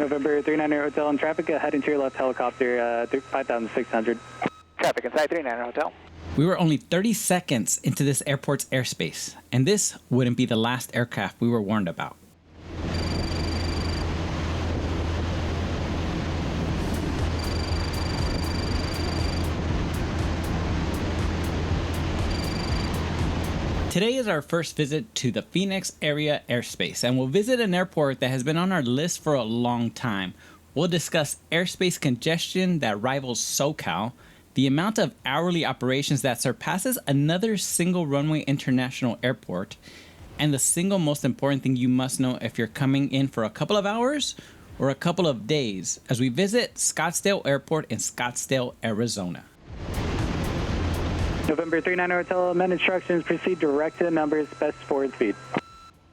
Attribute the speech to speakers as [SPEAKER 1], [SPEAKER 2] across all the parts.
[SPEAKER 1] November 390 Hotel in traffic, heading to your left helicopter, 5,600.
[SPEAKER 2] Traffic inside 390 Hotel.
[SPEAKER 3] We were only 30 seconds into this airport's airspace, and this wouldn't be the last aircraft we were warned about. Today is our first visit to the Phoenix area airspace, and we'll visit an airport that has been on our list for a long time. We'll discuss airspace congestion that rivals SoCal, the amount of hourly operations that surpasses another single runway international airport, and the single most important thing you must know if you're coming in for a couple of hours or a couple of days as we visit Scottsdale Airport in Scottsdale, Arizona.
[SPEAKER 1] November 390 Hotel, amend instructions, proceed direct to the numbers, best forward speed.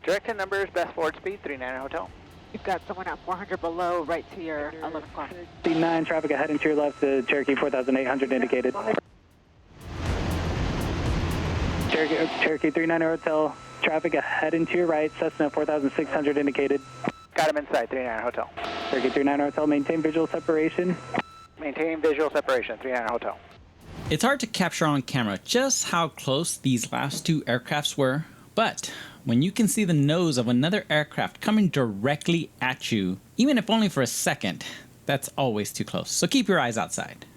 [SPEAKER 2] Direct to numbers, best forward speed, 390 Hotel.
[SPEAKER 4] You've got someone at 400 below, right to your 11 o'clock.
[SPEAKER 1] C9, traffic ahead and to your left, Cherokee 4,800 indicated. Cherokee 390 Hotel, traffic ahead and to your right, Cessna 4,600 indicated.
[SPEAKER 2] Got him inside 390 Hotel.
[SPEAKER 1] Cherokee 390 Hotel, maintain visual separation.
[SPEAKER 2] Maintaining visual separation, 390 Hotel.
[SPEAKER 3] It's hard to capture on camera just how close these last two aircrafts were, but when you can see the nose of another aircraft coming directly at you, even if only for a second, that's always too close. So keep your eyes outside.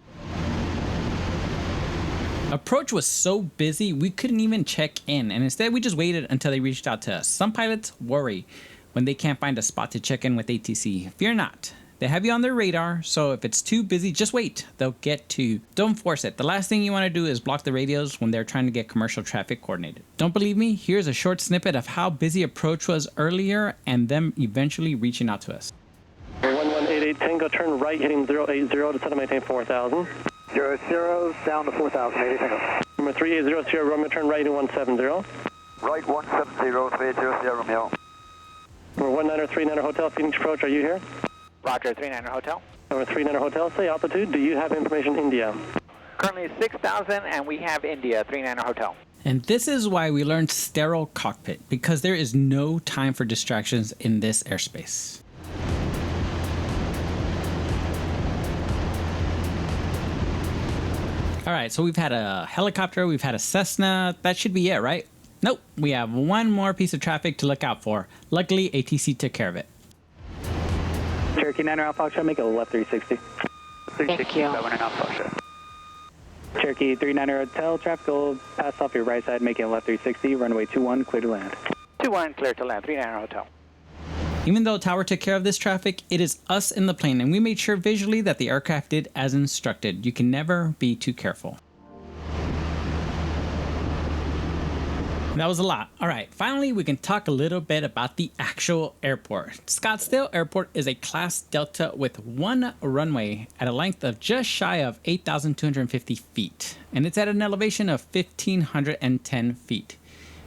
[SPEAKER 3] Approach was so busy we couldn't even check in, and instead we just waited until they reached out to us. Some pilots worry when they can't find a spot to check in with ATC. Fear not. They have you on their radar, so if it's too busy, just wait. They'll get to you. Don't force it. The last thing you want to do is block the radios when they're trying to get commercial traffic coordinated. Don't believe me? Here's a short snippet of how busy approach was earlier and them eventually reaching out to us.
[SPEAKER 5] 1188 Tango, turn right, heading 080 to set and maintain 4,000.
[SPEAKER 2] 00, down to 4,000, 80 Tango.
[SPEAKER 5] Number 3800 Sierra Romeo, turn right to 170.
[SPEAKER 2] Right 170, 3800 Sierra Romeo.
[SPEAKER 5] Number 19390 Hotel, Phoenix Approach, are you here?
[SPEAKER 2] Roger, 390 Hotel.
[SPEAKER 5] Number 390 Hotel, say altitude, do you have information India?
[SPEAKER 2] Currently 6,000 and we have India, 390 Hotel.
[SPEAKER 3] And this is why we learned sterile cockpit, because there is no time for distractions in this airspace. All right, so we've had a helicopter, we've had a Cessna. That should be it, right? Nope, we have one more piece of traffic to look out for. Luckily, ATC took care of it.
[SPEAKER 1] Cherokee 9 Alpha Foxtrot, make a left 360.
[SPEAKER 4] Thank you.
[SPEAKER 2] 7 and Alpha Foxtrot.
[SPEAKER 1] Cherokee 390 Hotel, traffic will pass off your right side, making a left 360, runway 21, clear to land.
[SPEAKER 2] 21, clear to land, 390 Hotel.
[SPEAKER 3] Even though Tower took care of this traffic, it is us in the plane, and we made sure visually that the aircraft did as instructed. You can never be too careful. That was a lot. All right, finally, we can talk a little bit about the actual airport. Scottsdale Airport is a Class Delta with one runway at a length of just shy of 8,250 feet, and it's at an elevation of 1,510 feet.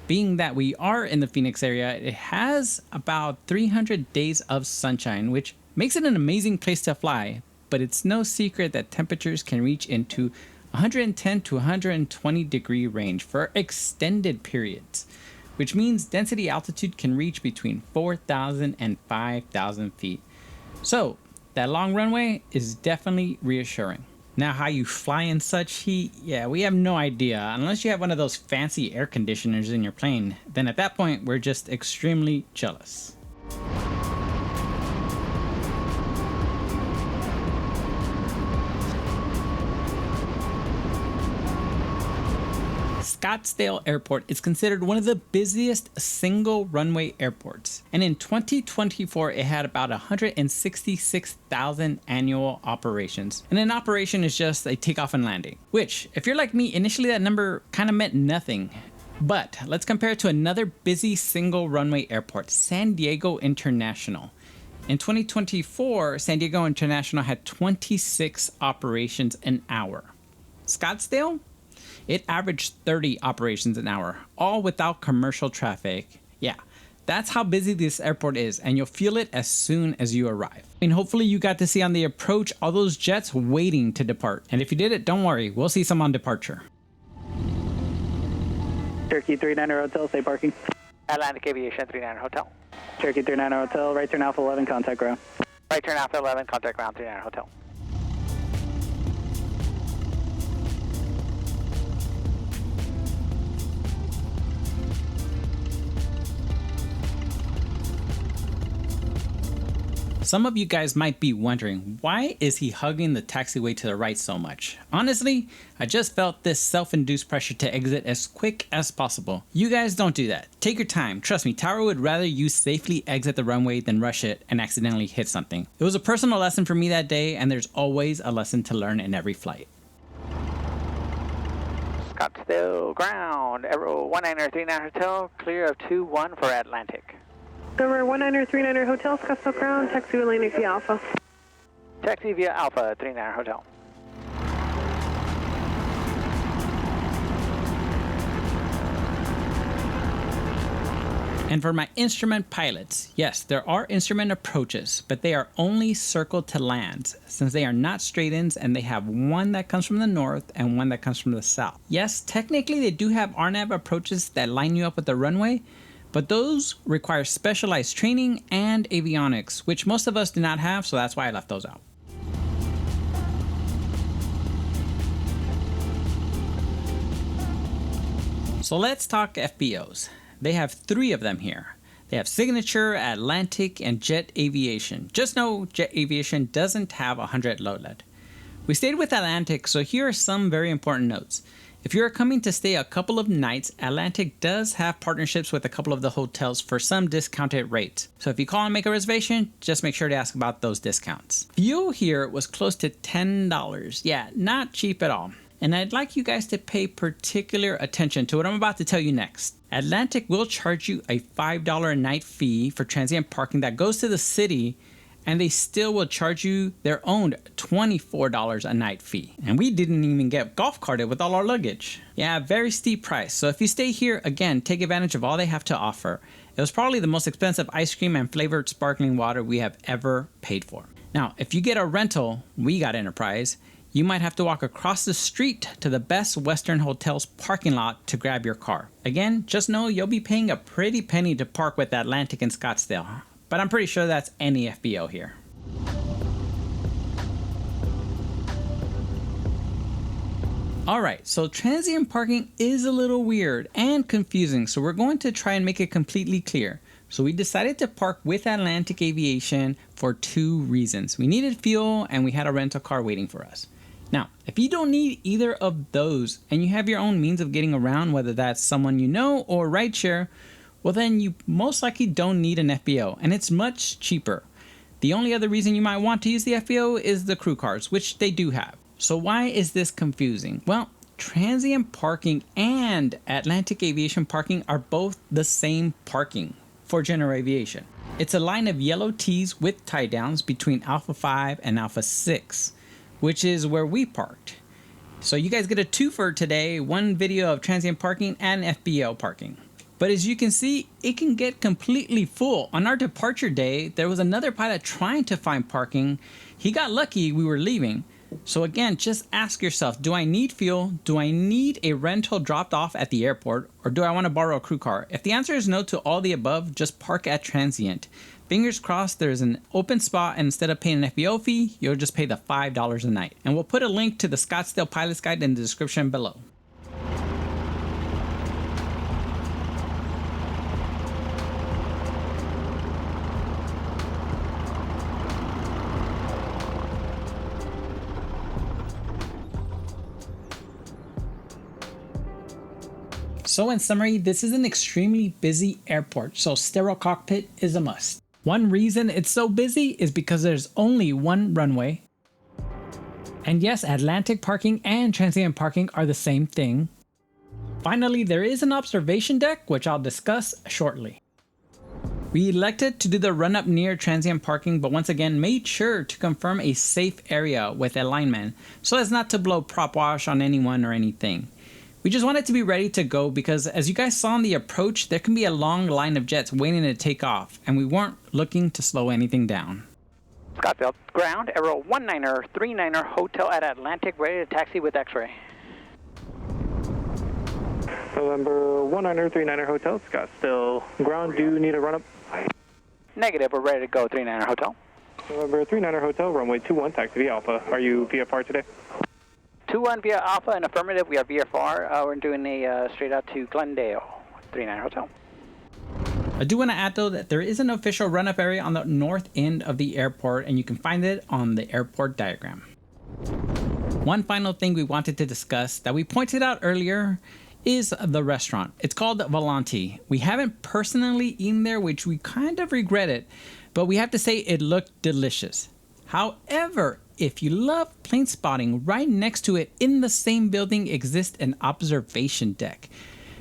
[SPEAKER 3] Being that we are in the Phoenix area, it has about 300 days of sunshine, which makes it an amazing place to fly, but it's no secret that temperatures can reach into 110 to 120 degree range for extended periods, which means density altitude can reach between 4,000 and 5,000 feet. So that long runway is definitely reassuring. Now, how you fly in such heat, yeah, we have no idea. Unless you have one of those fancy air conditioners in your plane, then at that point, we're just extremely jealous. Scottsdale Airport is considered one of the busiest single runway airports, and in 2024 it had about 166,000 annual operations. And an operation is just a takeoff and landing, which, if you're like me, initially that number kind of meant nothing. But let's compare it to another busy single runway airport, San Diego International. In 2024, San Diego International had 26 operations an hour. Scottsdale? It averaged 30 operations an hour, all without commercial traffic. Yeah, that's how busy this airport is, and you'll feel it as soon as you arrive. And hopefully you got to see on the approach all those jets waiting to depart. And if you did it, don't worry, we'll see some on departure.
[SPEAKER 1] Cherokee 390 Hotel, say parking.
[SPEAKER 2] Atlantic Aviation 390 Hotel.
[SPEAKER 1] Cherokee 390 Hotel, right turn Alpha 11, contact ground.
[SPEAKER 2] Right turn Alpha 11, contact ground 39 Hotel.
[SPEAKER 3] Some of you guys might be wondering, why is he hugging the taxiway to the right so much? Honestly, I just felt this self-induced pressure to exit as quick as possible. You guys don't do that. Take your time. Trust me, Tower would rather you safely exit the runway than rush it and accidentally hit something. It was a personal lesson for me that day, and there's always a lesson to learn in every flight.
[SPEAKER 2] Scottsdale ground, Aero 1939 Hotel, clear of 21 for Atlantic.
[SPEAKER 6] Number 1939 Hotel, Scottsdale ground, taxi Atlantic via Alpha.
[SPEAKER 2] Taxi via Alpha 39 Hotel.
[SPEAKER 3] And for my instrument pilots, yes, there are instrument approaches, but they are only circle to lands, since they are not straight-ins and they have one that comes from the north and one that comes from the south. Yes, technically they do have RNAV approaches that line you up with the runway, but those require specialized training and avionics, which most of us do not have, so that's why I left those out. So let's talk FBOs. They have 3 of them here. They have Signature, Atlantic, and Jet Aviation. Just know Jet Aviation doesn't have 100 load lead. We stayed with Atlantic, so here are some very important notes. If you're coming to stay a couple of nights, Atlantic does have partnerships with a couple of the hotels for some discounted rates. So if you call and make a reservation, just make sure to ask about those discounts. Fuel here was close to $10. Yeah, not cheap at all. And I'd like you guys to pay particular attention to what I'm about to tell you next. Atlantic will charge you a $5 a night fee for transient parking that goes to the city, and they still will charge you their own $24 a night fee. And we didn't even get golf carted with all our luggage. Yeah, very steep price. So if you stay here, again, take advantage of all they have to offer. It was probably the most expensive ice cream and flavored sparkling water we have ever paid for. Now, if you get a rental, we got Enterprise, you might have to walk across the street to the Best Western Hotel's parking lot to grab your car. Again, just know you'll be paying a pretty penny to park with Atlantic in Scottsdale, but I'm pretty sure that's any FBO here. Alright, so transient parking is a little weird and confusing, so we're going to try and make it completely clear. So we decided to park with Atlantic Aviation for 2 reasons. We needed fuel and we had a rental car waiting for us. Now, if you don't need either of those and you have your own means of getting around, whether that's someone you know or rideshare, well then you most likely don't need an FBO, and it's much cheaper. The only other reason you might want to use the FBO is the crew cars, which they do have. So why is this confusing? Well, transient parking and Atlantic Aviation parking are both the same parking for general aviation. It's a line of yellow T's with tie downs between Alpha 5 and Alpha 6, which is where we parked. So you guys get a 2-fer today, 1 video of transient parking and FBO parking. But as you can see, it can get completely full. On our departure day, there was another pilot trying to find parking. He got lucky we were leaving. So again, just ask yourself, do I need fuel? Do I need a rental dropped off at the airport? Or do I want to borrow a crew car? If the answer is no to all the above, just park at transient. Fingers crossed there's an open spot, and instead of paying an FBO fee, you'll just pay the $5 a night. And we'll put a link to the Scottsdale Pilot's Guide in the description below. So in summary, this is an extremely busy airport, so sterile cockpit is a must. One reason it's so busy is because there's only 1 runway. And yes, Atlantic parking and transient parking are the same thing. Finally, there is an observation deck, which I'll discuss shortly. We elected to do the run up near transient parking, but once again made sure to confirm a safe area with a lineman so as not to blow prop wash on anyone or anything. We just wanted to be ready to go because, as you guys saw on the approach, there can be a long line of jets waiting to take off, and we weren't looking to slow anything down.
[SPEAKER 2] Scottsdale ground, Aero 1939 Hotel at Atlantic, ready to taxi with X-ray.
[SPEAKER 5] November 1939 Hotel, Scottsdale ground, do you need a run-up?
[SPEAKER 2] Negative, we're ready to go, 39 Hotel.
[SPEAKER 1] November 39er Hotel, runway 21, taxi via Alpha. Are you VFR today?
[SPEAKER 2] 21 via Alpha and affirmative. We are VFR. We're doing a straight out to Glendale, 39 Hotel.
[SPEAKER 3] I do want to add though that there is an official run-up area on the north end of the airport, and you can find it on the airport diagram. One final thing we wanted to discuss that we pointed out earlier is the restaurant. It's called Volanti. We haven't personally eaten there, which we kind of regret it, but we have to say it looked delicious. However, if you love plane spotting, right next to it in the same building exists an observation deck.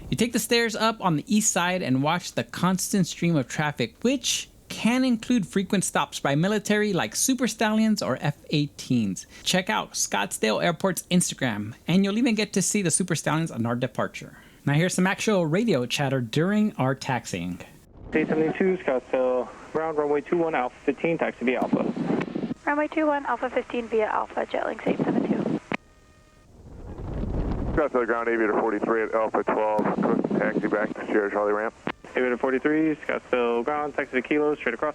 [SPEAKER 3] You take the stairs up on the east side and watch the constant stream of traffic, which can include frequent stops by military like Super Stallions or F-18s. Check out Scottsdale Airport's Instagram, and you'll even get to see the Super Stallions on our departure. Now here's some actual radio chatter during our taxiing.
[SPEAKER 1] Day 72, Scottsdale, ground runway 21, Alpha 15, taxi via Alpha.
[SPEAKER 7] Runway 21, Alpha 15 via Alpha, Jetlink 872.
[SPEAKER 8] Scottsdale ground, Aviator 43 at Alpha 12, taxi back to Sierra Charlie ramp.
[SPEAKER 1] Aviator 43, Scottsdale ground, taxi to Kilo, straight across.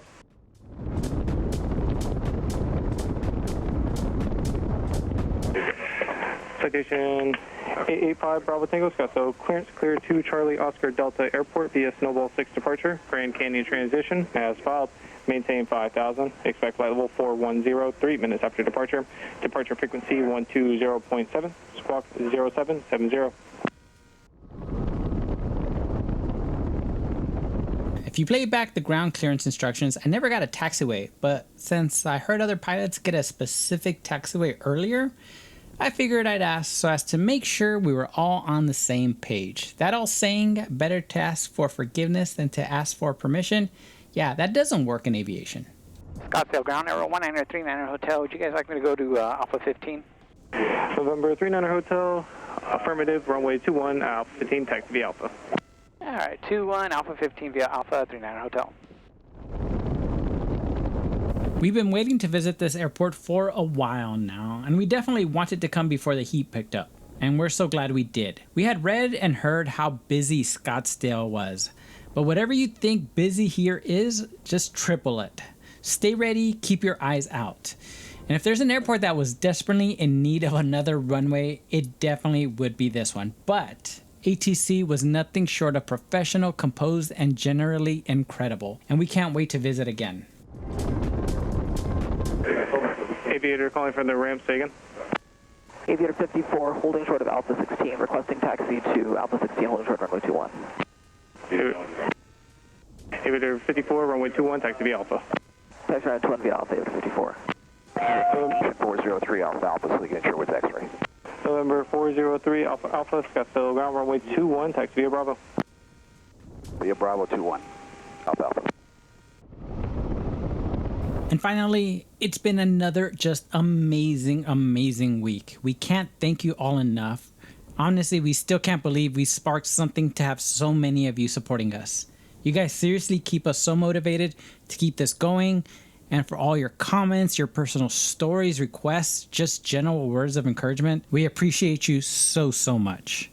[SPEAKER 1] Citation 885 Bravo Tango, Scottsdale clearance clear to Charlie Oscar Delta Airport via Snowball 6 departure, Grand Canyon transition as filed. Maintain 5,000. Expect flight level 410, 3 minutes after departure. Departure frequency 120.7. Squawk 0770.
[SPEAKER 3] If you play back the ground clearance instructions, I never got a taxiway, but since I heard other pilots get a specific taxiway earlier, I figured I'd ask so as to make sure we were all on the same page. That old saying, better to ask for forgiveness than to ask for permission, yeah, that doesn't work in aviation.
[SPEAKER 2] Scottsdale ground, Aero 1939er Hotel. Would you guys like me to go to Alpha 15?
[SPEAKER 1] November 39er Hotel, affirmative, runway 21, Alpha 15, taxi via Alpha.
[SPEAKER 2] All right, 21, Alpha 15 via Alpha 39er Hotel.
[SPEAKER 3] We've been waiting to visit this airport for a while now, and we definitely wanted to come before the heat picked up. And we're so glad we did. We had read and heard how busy Scottsdale was. But whatever you think busy here is, just triple it. Stay ready, keep your eyes out. And if there's an airport that was desperately in need of another runway, it definitely would be this one. But ATC was nothing short of professional, composed, and generally incredible. And we can't wait to visit again.
[SPEAKER 1] Aviator calling from the ramp, say again.
[SPEAKER 9] Aviator 54, holding short of Alpha 16, requesting taxi to Alpha 16, holding short runway 21.
[SPEAKER 1] Aviator 54, runway 21, taxi via Alpha.
[SPEAKER 9] Taxi runway 21 via Alpha, Aviator 54. 403 Alpha Alpha, so we can ensure with X-ray.
[SPEAKER 1] November 403 Alpha Alpha, Scottsdale ground, runway 21, taxi via Bravo.
[SPEAKER 9] Via Bravo 21, Alpha Alpha.
[SPEAKER 3] And finally, it's been another just amazing week. We can't thank you all enough. Honestly, we still can't believe we sparked something to have so many of you supporting us. You guys seriously keep us so motivated to keep this going, and for all your comments, your personal stories, requests, just general words of encouragement. We appreciate you so much.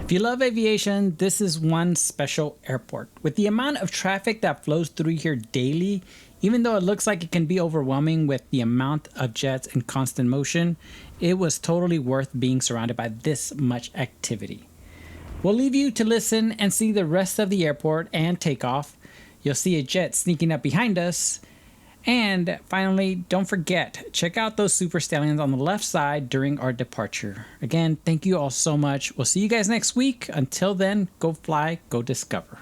[SPEAKER 3] If you love aviation, this is one special airport. With the amount of traffic that flows through here daily, even though it looks like it can be overwhelming with the amount of jets in constant motion, it was totally worth being surrounded by this much activity. We'll leave you to listen and see the rest of the airport and takeoff. You'll see a jet sneaking up behind us. And finally, don't forget, check out those Super Stallions on the left side during our departure. Again, thank you all so much. We'll see you guys next week. Until then, go fly, go discover.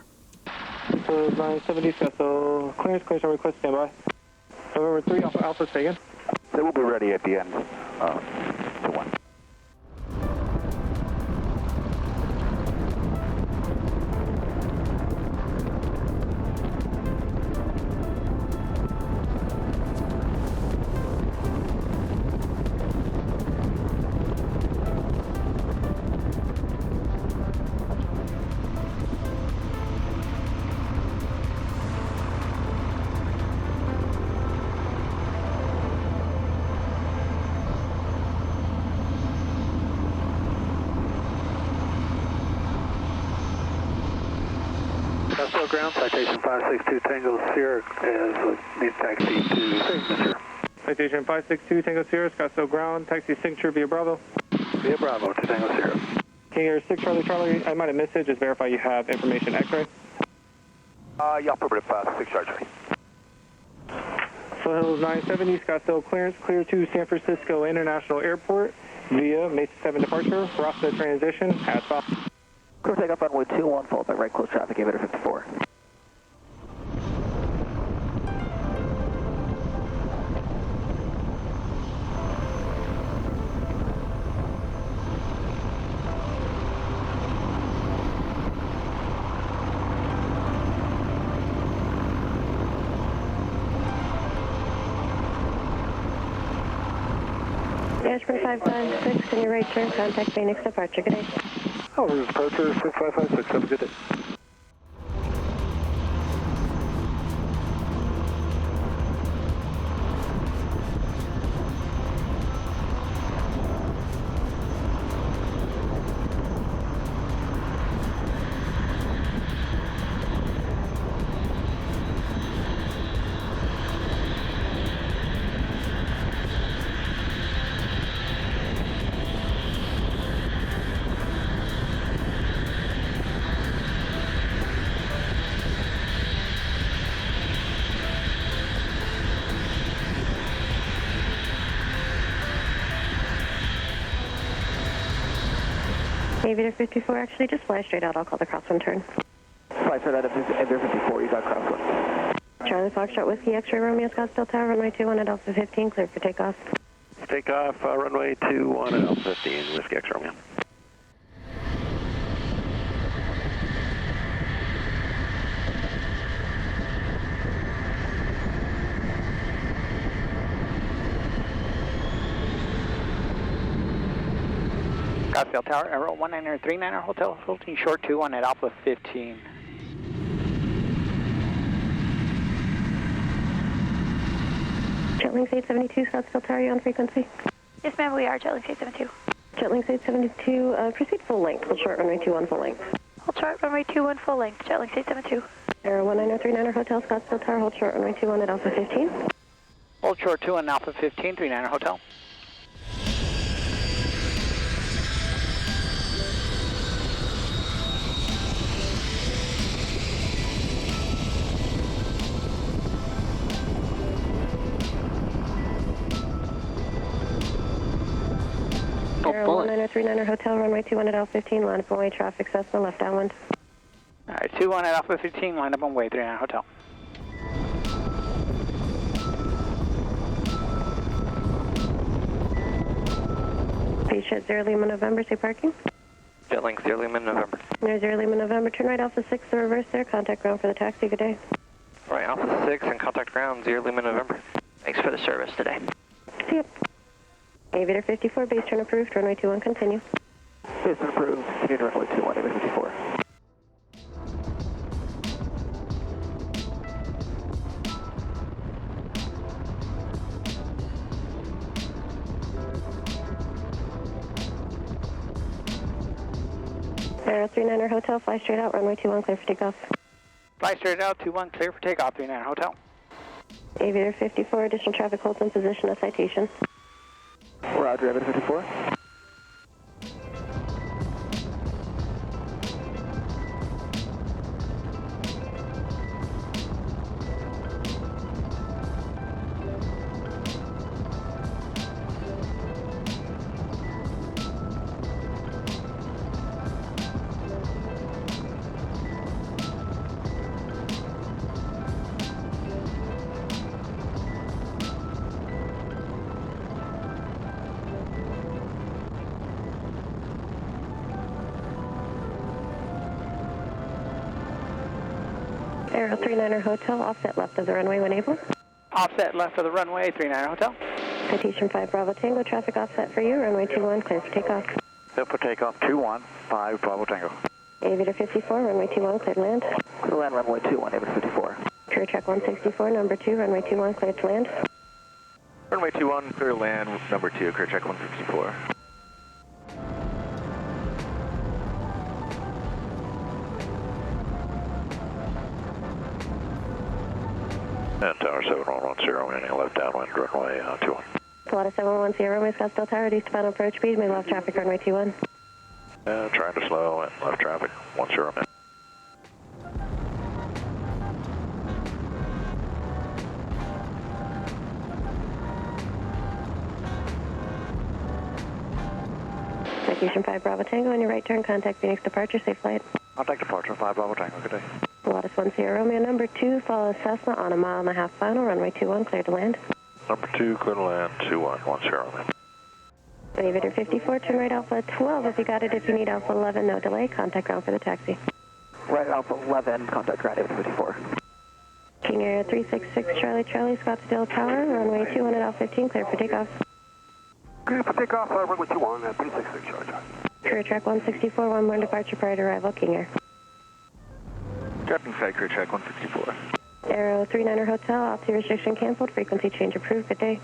[SPEAKER 1] So 970 Scottsdale, clearance request, standby. November 3 Alpha Alpha, say again.
[SPEAKER 9] They will be ready at the end to 1.
[SPEAKER 5] Scottsdale ground, citation 562 Tango Sierra needs taxi to signature.
[SPEAKER 1] Citation 562 Tango Sierra, Scottsdale ground, taxi signature via Bravo.
[SPEAKER 5] Via Bravo to Tango Sierra.
[SPEAKER 1] King Air 6 Charlie, I might have missed it, just verify you have information X-ray.
[SPEAKER 8] Yeah, appropriate 6 Charlie.
[SPEAKER 1] Slow Hills 970, Scottsdale clearance, clear to San Francisco International Airport via Mesa 7 departure, Rasta transition, as followed.
[SPEAKER 9] Clear takeoff runway 21, followed by right close traffic, Aviator 54.
[SPEAKER 6] Ashburn 556, on your right turn, contact Phoenix departure. Good day.
[SPEAKER 5] Oh, this is departure 6556. Have a good day.
[SPEAKER 6] Aviator 54, actually just fly straight out. I'll call the crosswind turn.
[SPEAKER 9] Fly straight out of Aviator 54, you got crosswind.
[SPEAKER 6] Charlie Foxtrot Whiskey X-ray Romeo Scottsdale Tower, runway 21 at Alpha 15, clear for takeoff.
[SPEAKER 5] Takeoff, runway 21 at Alpha 15, Whiskey X Romeo.
[SPEAKER 2] Scottsdale Tower, Aero 1939er Hotel, holding short 21 at Alpha 15.
[SPEAKER 6] Jetlink 872, Scottsdale Tower, you on frequency?
[SPEAKER 7] Yes, ma'am, we are Jetlink 872.
[SPEAKER 6] Jetlink 872, proceed full length. Hold short runway 21 full length.
[SPEAKER 7] Hold short, runway 21 full length, Jetlink 872.
[SPEAKER 6] Aero 1939er Hotel, Scottsdale Tower, hold short runway 21 at Alpha 15.
[SPEAKER 2] Hold short 21 Alpha 15, 39er Hotel.
[SPEAKER 6] Aero 1939er Hotel, runway 21 at Alpha 15, line up one-way traffic, Cessna, left downwind.
[SPEAKER 2] Alright, 21 at Alpha 15, line up on way, 39 Hotel.
[SPEAKER 6] Beach Jet 0 Lima November, say parking.
[SPEAKER 5] Jetlink 0 Lima November.
[SPEAKER 6] There's 0 Lima November, turn right Alpha 6, the reverse there, contact ground for the taxi, good day.
[SPEAKER 5] Right, Alpha 6 and contact ground 0 Lima November. Thanks for the service today.
[SPEAKER 6] See you. Aviator 54, base turn approved, runway 21, continue.
[SPEAKER 9] Base turn approved, continue to runway 21, Aviator 54.
[SPEAKER 6] Aero 39er Hotel, fly straight out, runway 21, clear for takeoff.
[SPEAKER 2] Fly straight out, 21, clear for takeoff, 39 Hotel.
[SPEAKER 6] Aviator 54, additional traffic holds in position of citation.
[SPEAKER 9] Roger, Aviator 54.
[SPEAKER 6] Aero 39er Hotel, offset left of the runway when able.
[SPEAKER 2] Offset left of the runway, 39 Hotel.
[SPEAKER 6] Citation 5 Bravo Tango, traffic offset for you, runway 21, clear for takeoff.
[SPEAKER 5] Clear for takeoff 21, 5 Bravo Tango.
[SPEAKER 6] Aviator 54, runway 21, clear to land.
[SPEAKER 9] Clear to land, runway 21, Aviator 54.
[SPEAKER 6] Career check 164, number 2, runway 21, clear to land.
[SPEAKER 8] Runway 21, clear land, number 2, clear check 164.
[SPEAKER 10] And Tower 7110, ending left downwind, runway 21.
[SPEAKER 6] Pilatus 7110, runway Scottsdale Tower, reduced to final approach speed, move left traffic, runway 21.
[SPEAKER 10] Trying to slow and left traffic, 10 minutes.
[SPEAKER 6] Citation 5 Bravo Tango, on your right turn, contact Phoenix departure, safe flight.
[SPEAKER 10] Contact departure, 5 Bravo Tango, good day.
[SPEAKER 6] Pilatus 10 Romeo, number 2, follow Cessna on a 1.5 mile final, runway 21, clear to land.
[SPEAKER 10] Number 2, clear to land, 2110, man.
[SPEAKER 6] Aviator 54, turn right Alpha 12, if you got it, if you need Alpha 11, no delay, contact ground for the taxi.
[SPEAKER 9] Right Alpha 11, contact ground Aviator 54.
[SPEAKER 6] King Air 366 Charlie, Scottsdale Tower, runway 21 at Alpha 15, clear for takeoff.
[SPEAKER 11] Clear for takeoff, runway 21 at 366 Charlie.
[SPEAKER 6] Career track 164, 1 departure prior to arrival, King Air.
[SPEAKER 10] Captain Flight, career track 164.
[SPEAKER 6] Aero 39er Hotel, altitude restriction canceled, frequency change approved, good day.